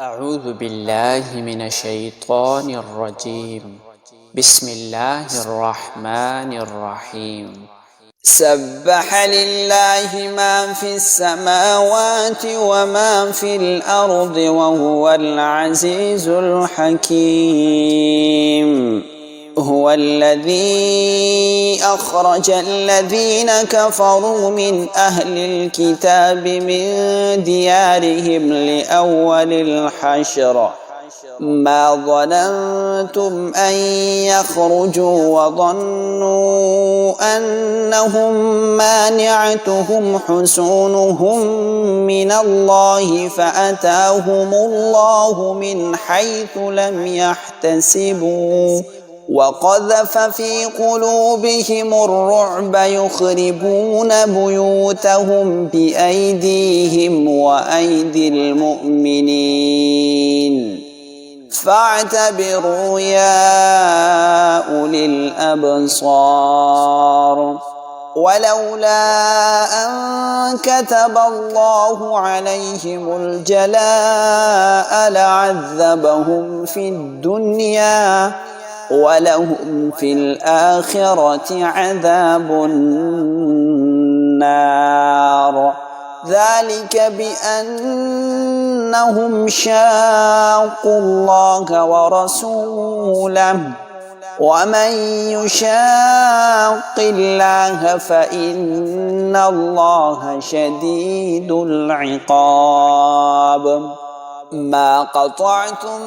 أعوذ بالله من الشيطان الرجيم. بسم الله الرحمن الرحيم. سبح لله ما في السماوات وما في الأرض وهو العزيز الحكيم. هو الذي أخرج الذين كفروا من أهل الكتاب من ديارهم لأول الحشر ما ظننتم أن يخرجوا وظنوا أنهم مانعتهم حصونهم من الله فأتاهم الله من حيث لم يحتسبوا وقذف في قلوبهم الرعب يخربون بيوتهم بأيديهم وأيدي المؤمنين فاعتبروا يا أولي الأبصار. ولولا أن كتب الله عليهم الجلاء لعذبهم في الدنيا ولهم في الآخرة عذاب النار. ذلك بأنهم شاقوا الله ورسوله ومن يشاق الله فإن الله شديد العقاب. ما قطعتم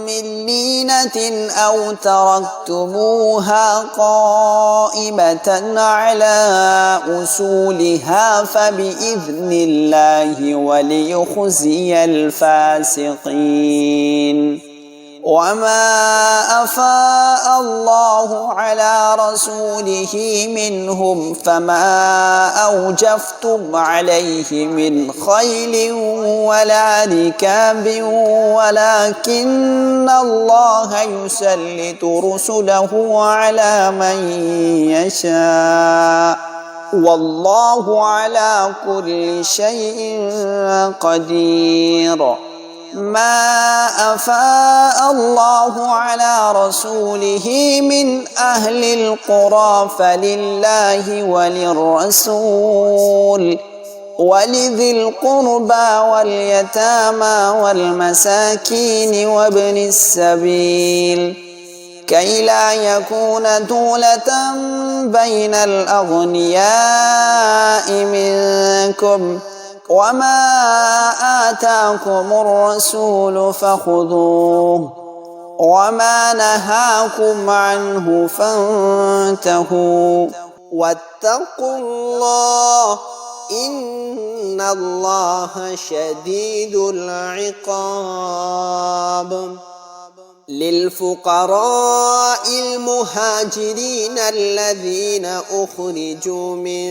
من لينة أو تركتموها قائمة على أصولها فبإذن الله وليخزي الفاسقين. وما أفاء الله على رسوله منهم فما أوجفتم عليه من خيل ولا ركاب ولكن الله يسلط رسله على من يشاء والله على كل شيء قدير. ما أفاء الله على رسوله من أهل القرى فلله وللرسول ولذي القربى واليتامى والمساكين وابن السبيل كي لا يكون دولة بين الأغنياء منكم وما آتاكم الرسول فخذوه وما نهاكم عنه فانتهوا واتقوا الله إن الله شديد العقاب. للفقراء المهاجرين الذين أخرجوا من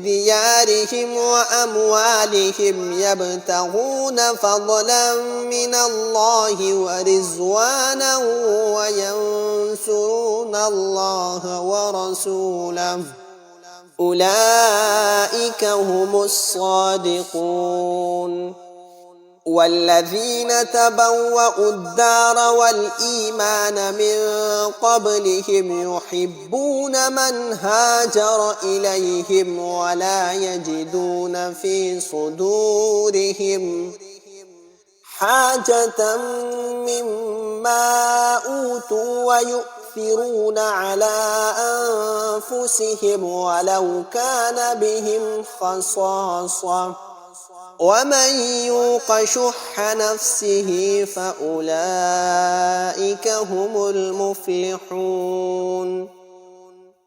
ديارهم وأموالهم يبتغون فضلا من الله ورضوانا وينصرون الله ورسوله أولئك هم الصادقون. والذين تبوأوا الدار والإيمان من قبلهم يحبون من هاجر إليهم ولا يجدون في صدورهم حاجة مما أوتوا ويؤثرون على أنفسهم ولو كان بهم خصاصة ومن يوق شح نفسه فأولئك هم المفلحون.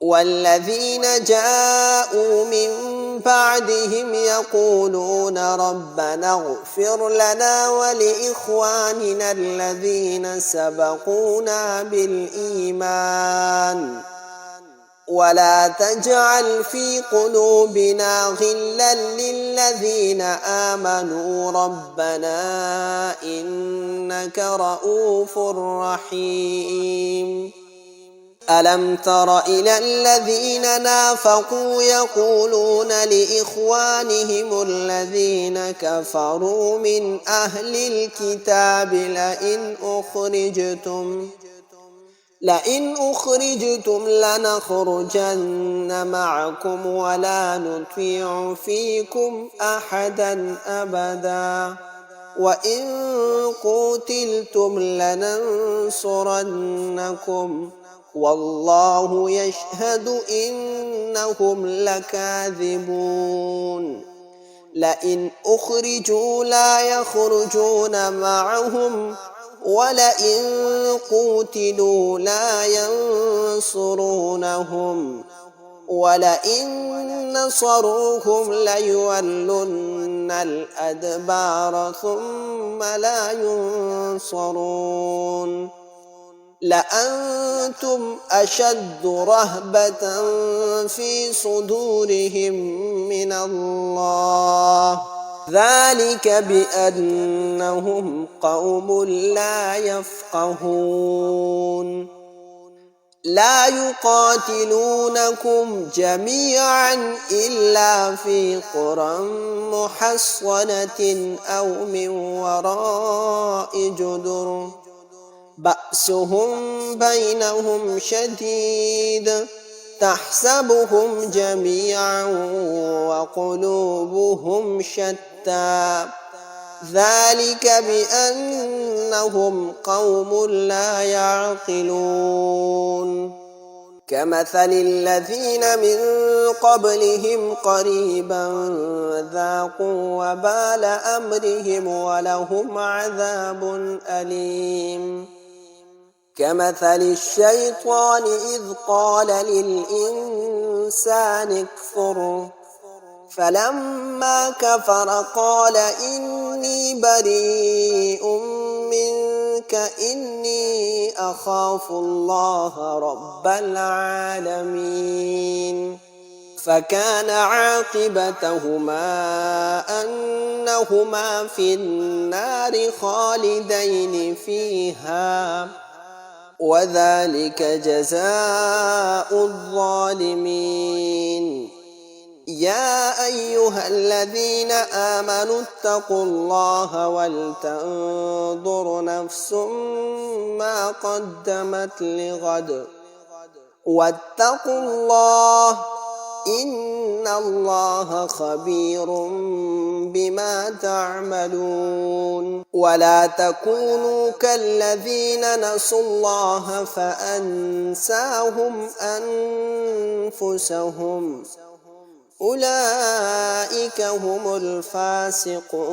والذين جاءوا من بعدهم يقولون ربنا اغفر لنا ولإخواننا الذين سبقونا بالإيمان ولا تجعل في قلوبنا غلا للذين آمنوا ربنا إنك رؤوف رحيم. ألم تر إلى الذين نافقوا يقولون لإخوانهم الذين كفروا من أهل الكتاب لئن أخرجتم لنخرجن معكم ولا نطيع فيكم أحدا أبدا وإن قتلتم لننصرنكم والله يشهد إنهم لكاذبون لئن أخرجوا لا يخرجون معهم ولئن قوتلوا لا ينصرونهم ولئن نصروهم ليولن الأدبار ثم لا ينصرون لأنتم أشد رهبة في صدورهم من الله ذلك بأنهم قوم لا يفقهون لا يقاتلونكم جميعا إلا في قرى محصنة أو من وراء جدر بأسهم بينهم شديد تحسبهم جميعا وقلوبهم شتى ذلك بأنهم قوم لا يعقلون كمثل الذين من قبلهم قريبا ذاقوا وبال أمرهم ولهم عذاب أليم كمثل الشيطان إذ قال للإنسان اكفر فلما كفر قال إني بريء منك إني أخاف الله رب العالمين فكان عاقبتهما أنهما في النار خالدين فيها وذلك جزاء الظالمين يا أيها الذين آمنوا اتقوا الله ولتنظر نفس ما قدمت لغد واتقوا الله إن الله خبير بما تعملون ولا تكونوا كالذين نسوا الله فأنساهم أنفسهم أولئك هم الفاسقون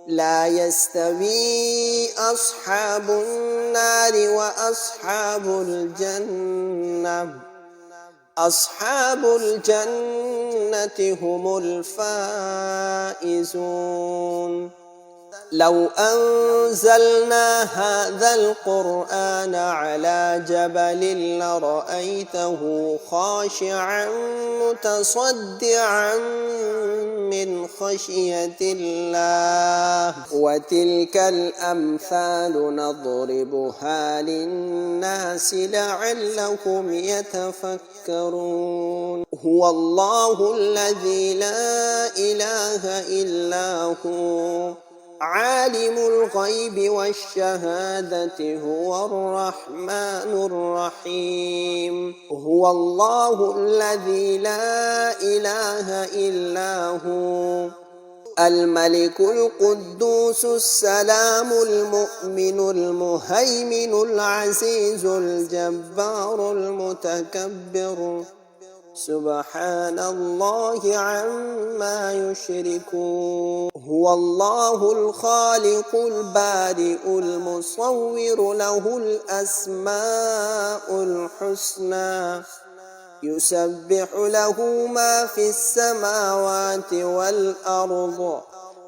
لا يستوي أصحاب النار وأصحاب الجنة أصحاب الجنة هم الفائزون لو أنزلنا هذا القرآن على جبل لرأيته خاشعا متصدعا من خشية الله وتلك الأمثال نضربها للناس لعلهم يتفكرون هو الله الذي لا إله إلا هو عالم الغيب والشهادة هو الرحمن الرحيم هو الله الذي لا إله إلا هو الملك القدوس السلام المؤمن المهيمن العزيز الجبار المتكبر سبحان الله عما يشركون هو الله الخالق البارئ المصور له الأسماء الحسنى يسبح له ما في السماوات والأرض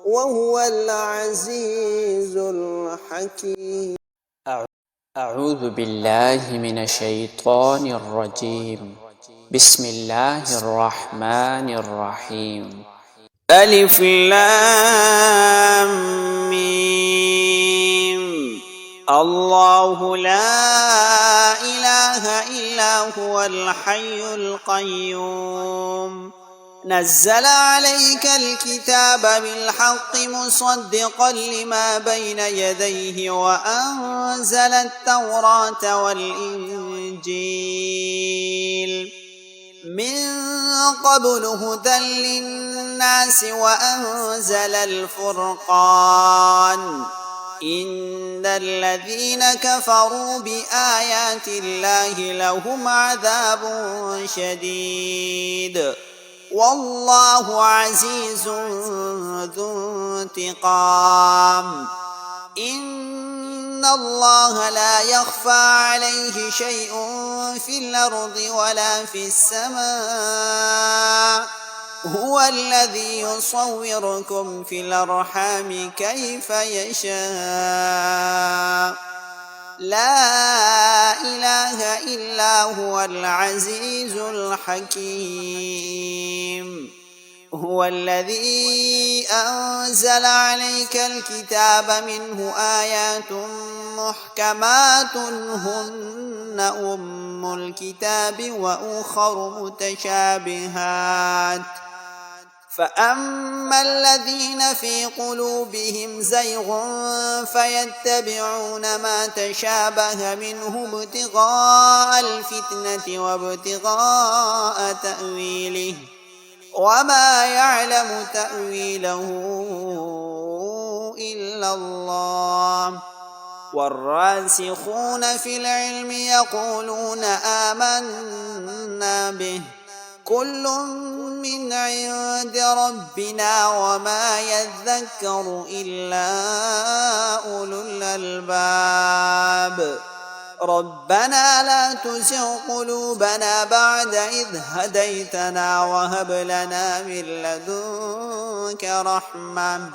وهو العزيز الحكيم أعوذ بالله من الشيطان الرجيم بسم الله الرحمن الرحيم ألف لام ميم الله لا إله هو الحي القيوم نزل عليك الكتاب بالحق مصدقا لما بين يديه وأنزل التوراة والإنجيل من قبل هدى للناس وأنزل الفرقان إن الذين كفروا بآيات الله لهم عذاب شديد والله عزيز ذو انتقام إن الله لا يخفى عليه شيء في الأرض ولا في السماء هو الذي يصوركم في الأرحام كيف يشاء لا إله إلا هو العزيز الحكيم هو الذي أنزل عليك الكتاب منه آيات محكمات هن أم الكتاب وأخر متشابهات فأما الذين في قلوبهم زيغ فيتبعون ما تشابه منه ابتغاء الفتنة وابتغاء تأويله وما يعلم تأويله إلا الله والراسخون في العلم يقولون آمنا به كل من عند ربنا وما يذكر إلا أولو الألباب ربنا لا تزغ قلوبنا بعد إذ هديتنا وهب لنا من لدنك رحمة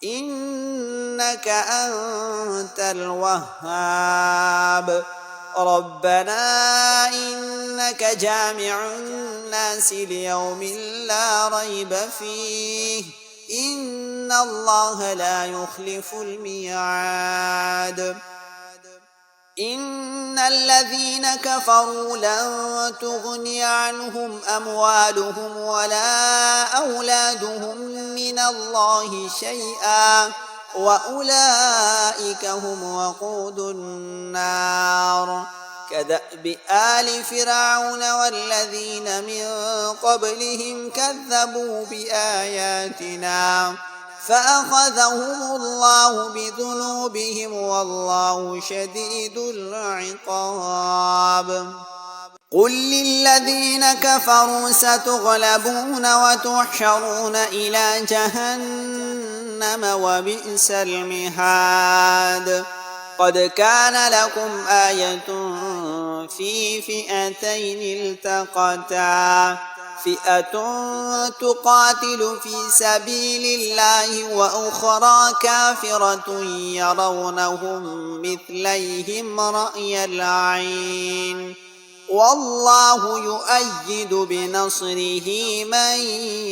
إنك أنت الوهاب ربنا إنك جامع الناس ليوم لا ريب فيه إن الله لا يخلف الميعاد إن الذين كفروا لن تغني عنهم أموالهم ولا أولادهم من الله شيئا وأولئك هم وقود النار كدأب آل فرعون والذين من قبلهم كذبوا بآياتنا فأخذهم الله بذنوبهم والله شديد العقاب قل للذين كفروا ستغلبون وتحشرون إلى جهنم وبئس المهاد قد كان لكم آية في فئتين التقتا فئة تقاتل في سبيل الله وأخرى كافرة يرونهم مثليهم رأي العين والله يؤيد بنصره من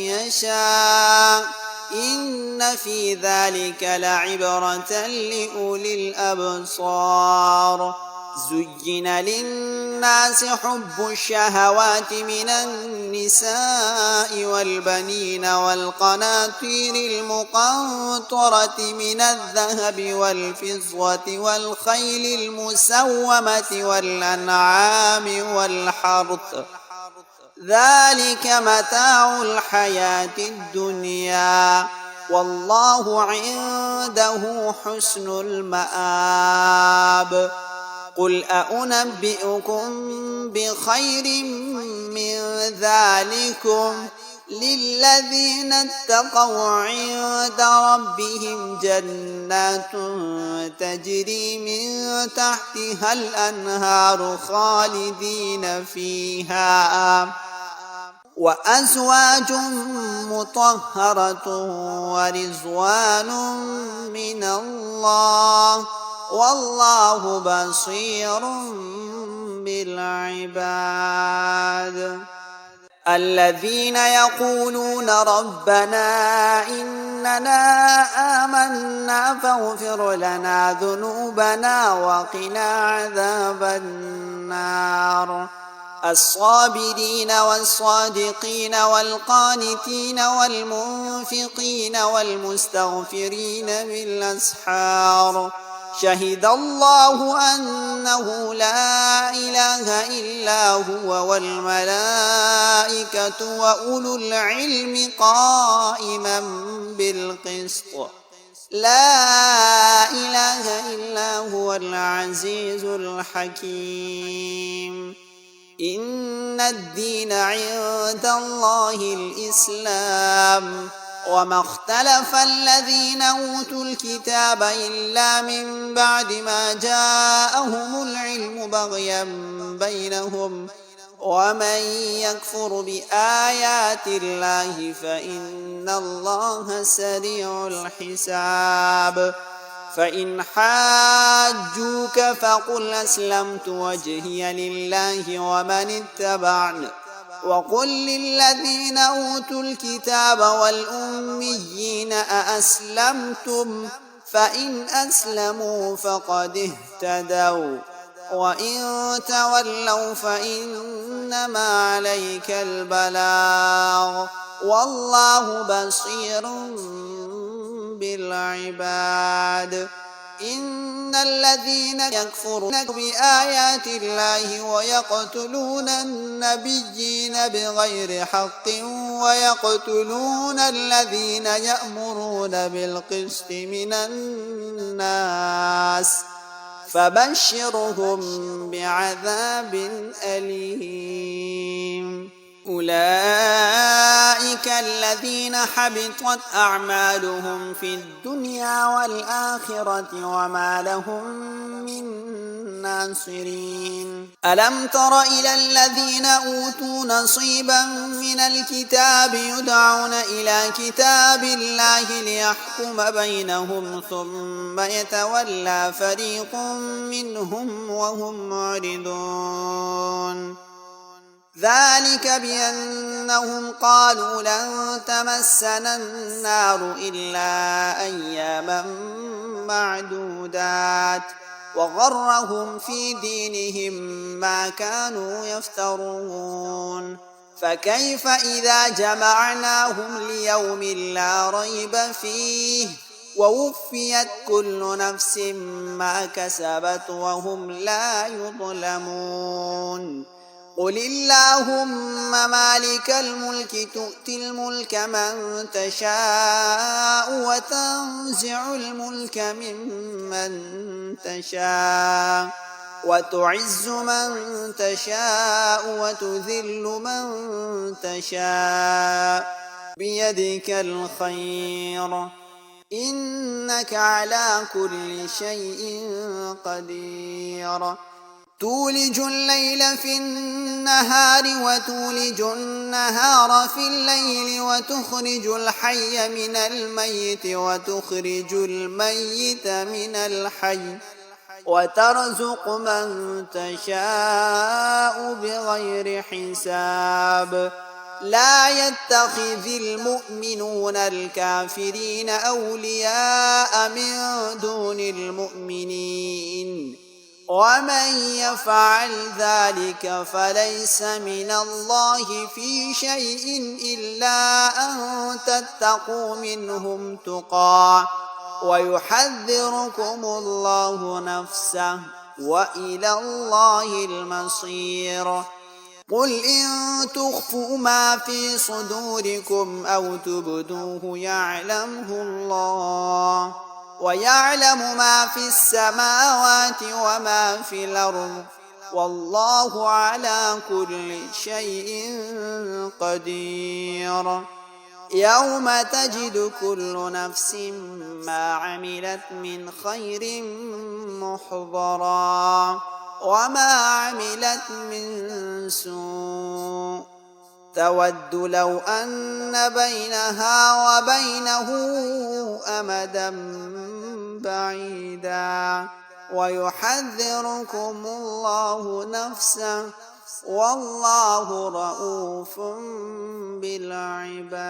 يشاء إن في ذلك لعبرة لأولي الأبصار زين للناس حب الشهوات من النساء والبنين والقناطير المقنطرة من الذهب والفضة والخيل المسومة والأنعام والحرث ذلك متاع الحياة الدنيا والله عنده حسن المآب قل أنبئكم بخير من ذلكم للذين اتقوا عند ربهم جنات تجري من تحتها الأنهار خالدين فيها وأزواج مطهرة ورضوان من الله والله بصير بالعباد الذين يقولون ربنا إن أننا آمنا فاغفر لنا ذنوبنا وقنا عذاب النار الصابرين والصادقين والقانتين والمنفقين والمستغفرين بالأسحار شهد الله أنه لا إله إلا هو والملائكة وأولو العلم قائما بالقسط لا إله إلا هو العزيز الحكيم إن الدين عند الله الإسلام وما اختلف الذين أوتوا الكتاب إلا من بعد ما جاءهم العلم بغيا بينهم ومن يكفر بآيات الله فإن الله سريع الحساب فإن حاجوك فقل أسلمت وجهي لله ومن اتبعني وقل للذين أوتوا الكتاب والأميين أأسلمتم فإن أسلموا فقد اهتدوا وإن تولوا فإنما عليك البلاغ والله بصير بالعباد إن الذين يكفرون بآيات الله ويقتلون النبيين بغير حق ويقتلون الذين يأمرون بالقسط من الناس فبشرهم بعذاب أليم أولئك الذين حبطت أعمالهم في الدنيا والآخرة وما لهم من ناصرين ألم تر إلى الذين أوتوا نصيبا من الكتاب يدعون إلى كتاب الله ليحكم بينهم ثم يتولى فريق منهم وهم معرضون ذلك بأنهم قالوا لن تمسنا النار إلا أياما معدودات وغرهم في دينهم ما كانوا يفترون فكيف إذا جمعناهم ليوم لا ريب فيه ووفيت كل نفس ما كسبت وهم لا يظلمون قل اللهم مالك الملك تؤتي الملك من تشاء وتنزع الملك ممن تشاء وتعز من تشاء وتذل من تشاء بيدك الخير إنك على كل شيء قدير تولج الليل في النهار وتولج النهار في الليل وتخرج الحي من الميت وتخرج الميت من الحي وترزق من تشاء بغير حساب لا يتخذ المؤمنون الكافرين أولياء من دون المؤمنين ومن يفعل ذلك فليس من الله في شيء إلا أن تتقوا منهم تقى ويحذركم الله نفسه وإلى الله المصير قل إن تخفوا ما في صدوركم أو تبدوه يعلمه الله ويعلم ما في السماوات وما في الأرض والله على كل شيء قدير يوم تجد كل نفس ما عملت من خير محضرا وما عملت من سوء تود لو أن بينها وبينه أمدا بعيدا ويحذركم الله نفسه والله رؤوف بالعباد.